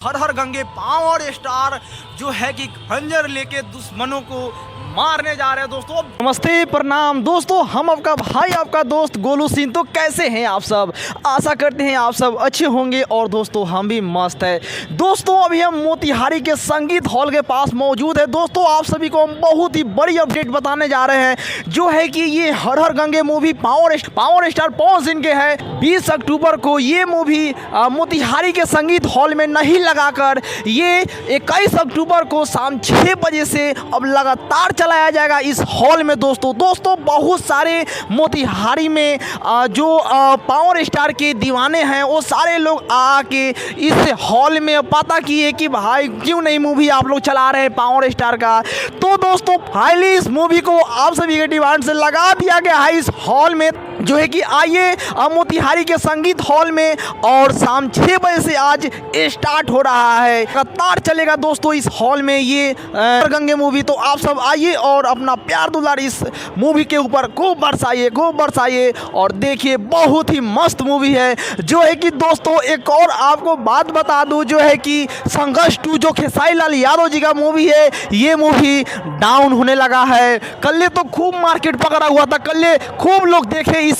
हर हर Gange power star जो है कि खंजर लेके दुश्मनों को मारने जा रहे हैं। दोस्तों नमस्ते प्रणाम दोस्तों, हम आपका भाई आपका दोस्त गोलू सिंह। तो कैसे हैं आप सब? आशा करते हैं आप सब अच्छे होंगे और दोस्तों हम भी मस्त है। दोस्तों अभी हम मोतिहारी के संगीत हॉल के पास मौजूद है। दोस्तों आप सभी को हम बहुत ही बड़ी अपडेट बताने जा रहे हैं, जो है कि ये हर हर Gange movie power star Pawan Singh के है। 20 अक्टूबर को ये मूवी मोतिहारी के संगीत हॉल में नहीं लगाकर ये 21 अक्टूबर को शाम 6 बजे से अब लगातार चलाया जाएगा इस हॉल में। दोस्तों बहुत सारे मोतिहारी में जो पावर स्टार के दीवाने हैं वो सारे लोग आके इस हॉल में पता किए कि भाई क्यों नहीं मूवी आप लोग चला रहे हैं पावर स्टार का। तो दोस्तों फाइनली इस मूवी को आप सभी के डिमांड से लगा दिया गया है इस हॉल में, जो है कि आइए मोतिहारी के संगीत हॉल में और शाम 6 बजे से आज स्टार्ट हो रहा है, लगातार चलेगा दोस्तों इस हॉल में ये गंगे मूवी। तो आप सब आइए और अपना प्यार दुलार इस मूवी के ऊपर खूब बरसाइए और देखिए, बहुत ही मस्त मूवी है। जो है कि दोस्तों एक और आपको बात बता दूं, जो है कि संघर्ष 2 जो खेसारी लाल यादव जी का मूवी है, ये मूवी डाउन होने लगा है। कल तो खूब मार्केट पकड़ा हुआ था, कल खूब लोग देखे इस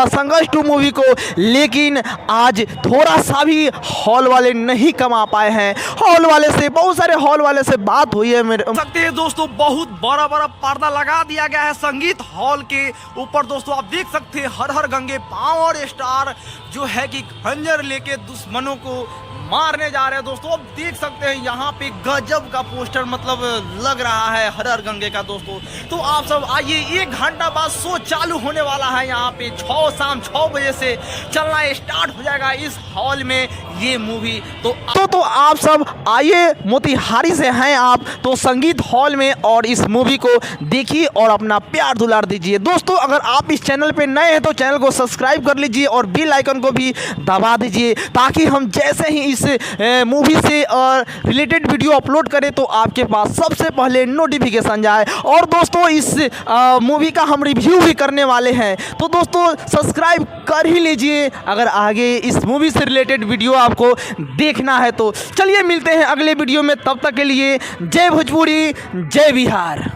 संघर्ष 2 मूवी को, लेकिन आज थोड़ा सा भी हॉल वाले नहीं कमा पाए हैं। हॉल वाले से, बहुत सारे हॉल वाले से बात हुई है मेरे सकते हैं दोस्तों, बहुत बड़ा पर्दा लगा दिया गया है संगीत हॉल के ऊपर। दोस्तों आप देख सकते हैं हर हर गंगे पावर स्टार जो है कि खंजर लेके दुश्मनों को मारने जा रहे हैं। दोस्तों आप देख सकते हैं यहाँ पे गजब का पोस्टर मतलब लग रहा है हर हर गंगे का। दोस्तों तो आप सब आइए, 1 घंटा बाद शो चालू होने वाला है यहाँ पे। शाम 6 बजे से चलना स्टार्ट हो जाएगा इस हॉल में ये मूवी। तो आप सब आइए, मोतिहारी से हैं आप तो संगीत हॉल में और इस मूवी को देखिए और अपना प्यार दुलार दीजिए। दोस्तों अगर आप इस चैनल पे नए हैं तो चैनल को सब्सक्राइब कर लीजिए और बेल आइकन को भी दबा दीजिए, ताकि हम जैसे ही इस मूवी से रिलेटेड वीडियो अपलोड करें तो आपके पास सबसे पहले नोटिफिकेशन जाए। और दोस्तों इस मूवी का हम रिव्यू भी करने वाले हैं, तो दोस्तों सब्सक्राइब कर ही लीजिए अगर आगे इस मूवी से रिलेटेड वीडियो आपको देखना है। तो चलिए मिलते हैं अगले वीडियो में, तब तक के लिए जय भोजपुरी जय बिहार।